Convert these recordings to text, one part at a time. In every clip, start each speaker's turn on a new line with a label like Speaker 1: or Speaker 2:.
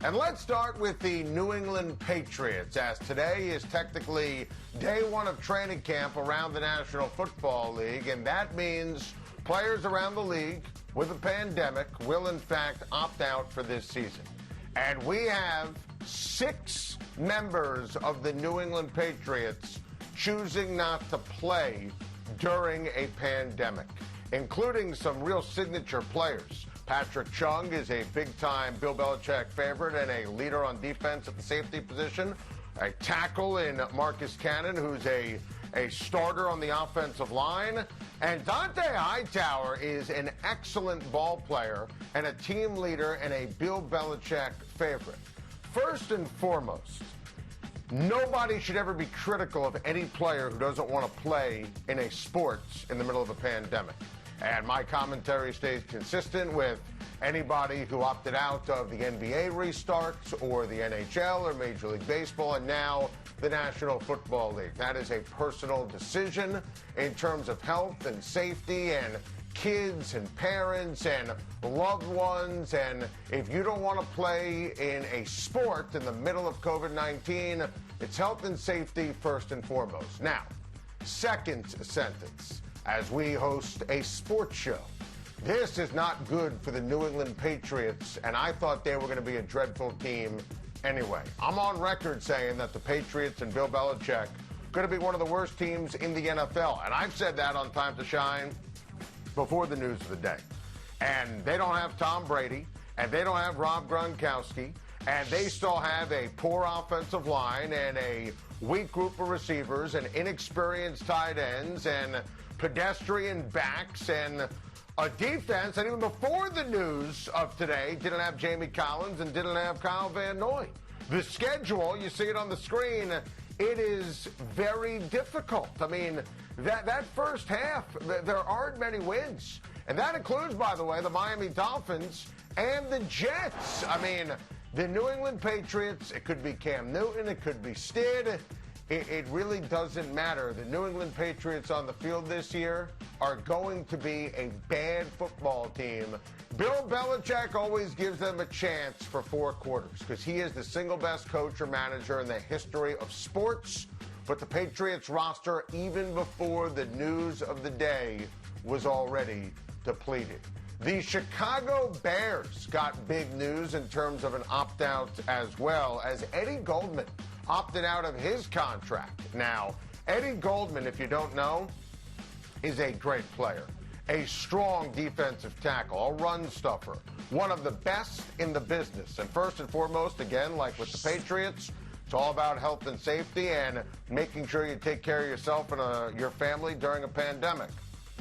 Speaker 1: And let's start with the New England Patriots, as today is technically day one of training camp around the National Football League, and that means players around the league with a pandemic will in fact opt out for this season. And we have 6 members of the New England Patriots choosing not to play during a pandemic, including some real signature players. Patrick Chung is a big-time Bill Belichick favorite and a leader on defense at the safety position. A tackle in Marcus Cannon, who's a starter on the offensive line. And Dante Hightower is an excellent ball player and a team leader and a Bill Belichick favorite. First and foremost, nobody should ever be critical of any player who doesn't want to play in a sport in the middle of a pandemic. And my commentary stays consistent with anybody who opted out of the NBA restarts or the NHL or Major League Baseball and now the National Football League. That is a personal decision in terms of health and safety and kids and parents and loved ones. And if you don't want to play in a sport in the middle of COVID-19, it's health and safety first and foremost. Now, second sentence. As we host a sports show, this is not good for the New England Patriots, and I thought they were going to be a dreadful team anyway. I'm on record saying that the Patriots and Bill Belichick are going to be one of the worst teams in the NFL, and I've said that on Time to Shine before the news of the day. And they don't have Tom Brady, and they don't have Rob Gronkowski, and they still have a poor offensive line and a weak group of receivers and inexperienced tight ends and pedestrian backs and a defense that even before the news of today didn't have Jamie Collins and didn't have Kyle Van Noy. The schedule, you see it on the screen, it is very difficult. I mean, that first half, there aren't many wins. And that includes, by the way, the Miami Dolphins and the Jets. I mean, the New England Patriots, it could be Cam Newton, it could be Stid. It really doesn't matter. The New England Patriots on the field this year are going to be a bad football team. Bill Belichick always gives them a chance for 4 quarters because he is the single best coach or manager in the history of sports. But the Patriots roster, even before the news of the day, was already depleted. The Chicago Bears got big news in terms of an opt-out as well, as Eddie Goldman opted out of his contract. Now, Eddie Goldman, if you don't know, is a great player, a strong defensive tackle, a run stuffer, one of the best in the business. And first and foremost, again, like with the Patriots, it's all about health and safety and making sure you take care of yourself and your family during a pandemic.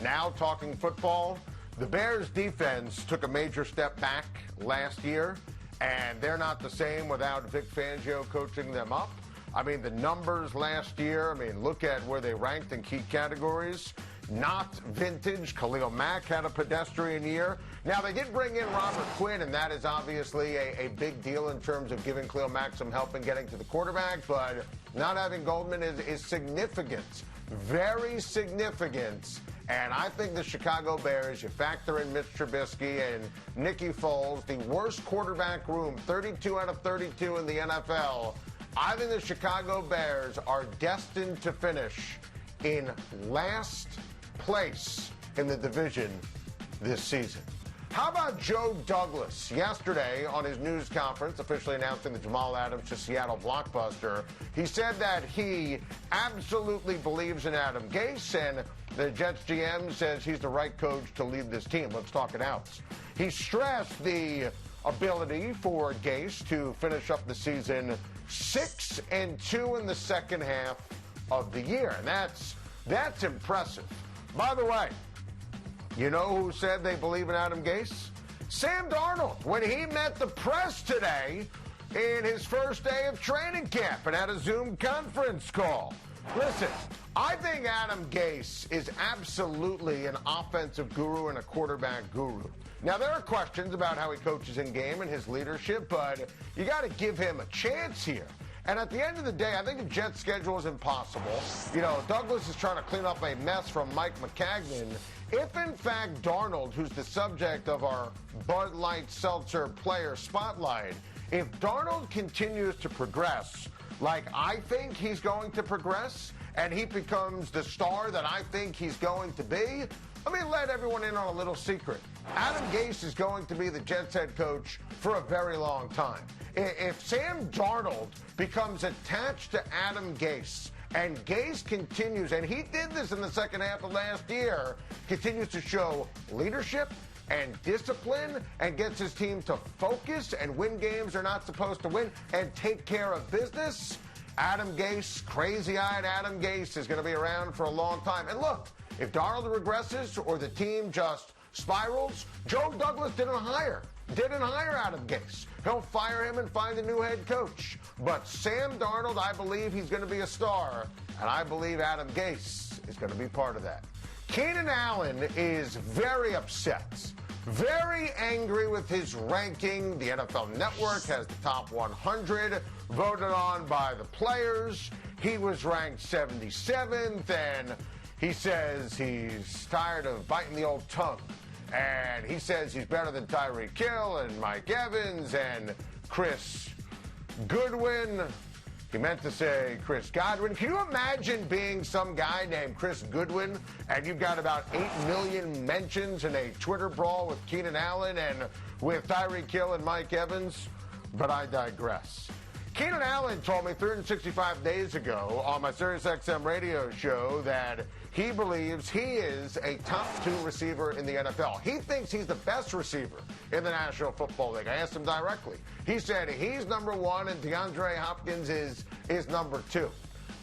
Speaker 1: Now, talking football, the Bears defense took a major step back last year, and they're not the same without Vic Fangio coaching them up. I mean, the numbers last year, I mean, look at where they ranked in key categories. Not vintage. Khalil Mack had a pedestrian year. Now, they did bring in Robert Quinn, and that is obviously a big deal in terms of giving Khalil Mack some help in getting to the quarterback, but not having Goldman is significant, very significant. And I think the Chicago Bears, you factor in Mitch Trubisky and Nicky Foles, the worst quarterback room, 32 out of 32 in the NFL. I think the Chicago Bears are destined to finish in last place in the division this season. How about Joe Douglas? Yesterday on his news conference, officially announcing the Jamal Adams to Seattle blockbuster, he said that he absolutely believes in Adam Gase, and the Jets GM says he's the right coach to lead this team. Let's talk it out. He stressed the ability for Gase to finish up the season 6-2 in the second half of the year, and that's impressive. By the way, you know who said they believe in Adam Gase? Sam Darnold, when he met the press today in his first day of training camp and had a Zoom conference call. Listen, I think Adam Gase is absolutely an offensive guru and a quarterback guru. Now, there are questions about how he coaches in game and his leadership, but you got to give him a chance here. And at the end of the day, I think the Jets' schedule is impossible. You know, Douglas is trying to clean up a mess from Mike McCagnon. If, in fact, Darnold, who's the subject of our Bud Light Seltzer player spotlight, if Darnold continues to progress like I think he's going to progress, and he becomes the star that I think he's going to be, let me let everyone in on a little secret. Adam Gase is going to be the Jets head coach for a very long time. If Sam Darnold becomes attached to Adam Gase, and Gase continues, and he did this in the second half of last year, continues to show leadership and discipline and gets his team to focus and win games they're not supposed to win and take care of business, Adam Gase, crazy-eyed Adam Gase, is going to be around for a long time. And look, if Darnold regresses or the team just spirals, Joe Douglas didn't hire Adam Gase. He'll fire him and find a new head coach. But Sam Darnold, I believe he's going to be a star, and I believe Adam Gase is going to be part of that. Keenan Allen is very upset, very angry with his ranking. The NFL Network has the top 100 voted on by the players. He was ranked 77th, and he says he's tired of biting the old tongue. And he says he's better than Tyreek Hill and Mike Evans and Chris Goodwin. He meant to say Chris Godwin. Can you imagine being some guy named Chris Goodwin and you've got about 8 million mentions in a Twitter brawl with Keenan Allen and with Tyreek Hill and Mike Evans? But I digress. Keenan Allen told me 365 days ago on my SiriusXM radio show that he believes he is a top 2 receiver in the NFL. He thinks he's the best receiver in the National Football League. I asked him directly. He said he's number 1 and DeAndre Hopkins is number 2.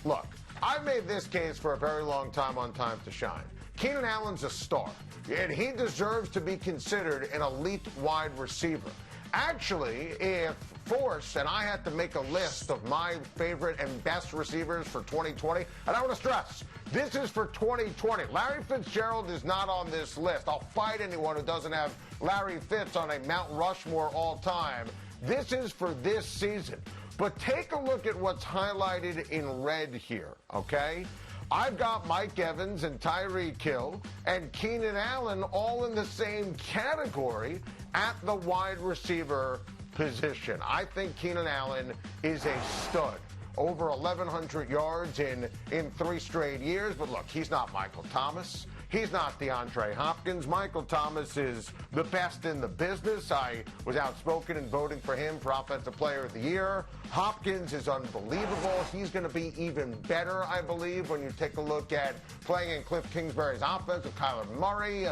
Speaker 1: Look, I've made this case for a very long time on Time to Shine. Keenan Allen's a star, and he deserves to be considered an elite wide receiver. Actually, if forced and I had to make a list of my favorite and best receivers for 2020, and I want to stress, this is for 2020. Larry Fitzgerald is not on this list. I'll fight anyone who doesn't have Larry Fitz on a Mount Rushmore all time. This is for this season. But take a look at what's highlighted in red here, okay? I've got Mike Evans and Tyreek Hill and Keenan Allen all in the same category at the wide receiver position. I think Keenan Allen is a stud. Over 1,100 yards in 3 straight years. But look, he's not Michael Thomas. He's not DeAndre Hopkins. Michael Thomas is the best in the business. I was outspoken in voting for him for Offensive Player of the Year. Hopkins is unbelievable. He's going to be even better, I believe, when you take a look at playing in Cliff Kingsbury's offense with Kyler Murray.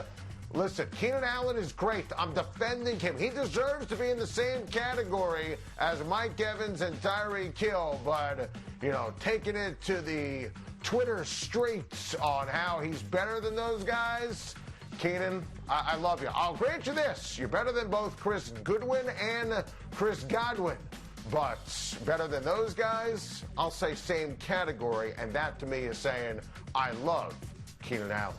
Speaker 1: Listen, Keenan Allen is great. I'm defending him. He deserves to be in the same category as Mike Evans and Tyreek Hill, but, taking it to the Twitter streets on how he's better than those guys, Keenan, I love you. I'll grant you this. You're better than both Chris Goodwin and Chris Godwin, but better than those guys, I'll say same category, and that to me is saying I love Keenan Allen.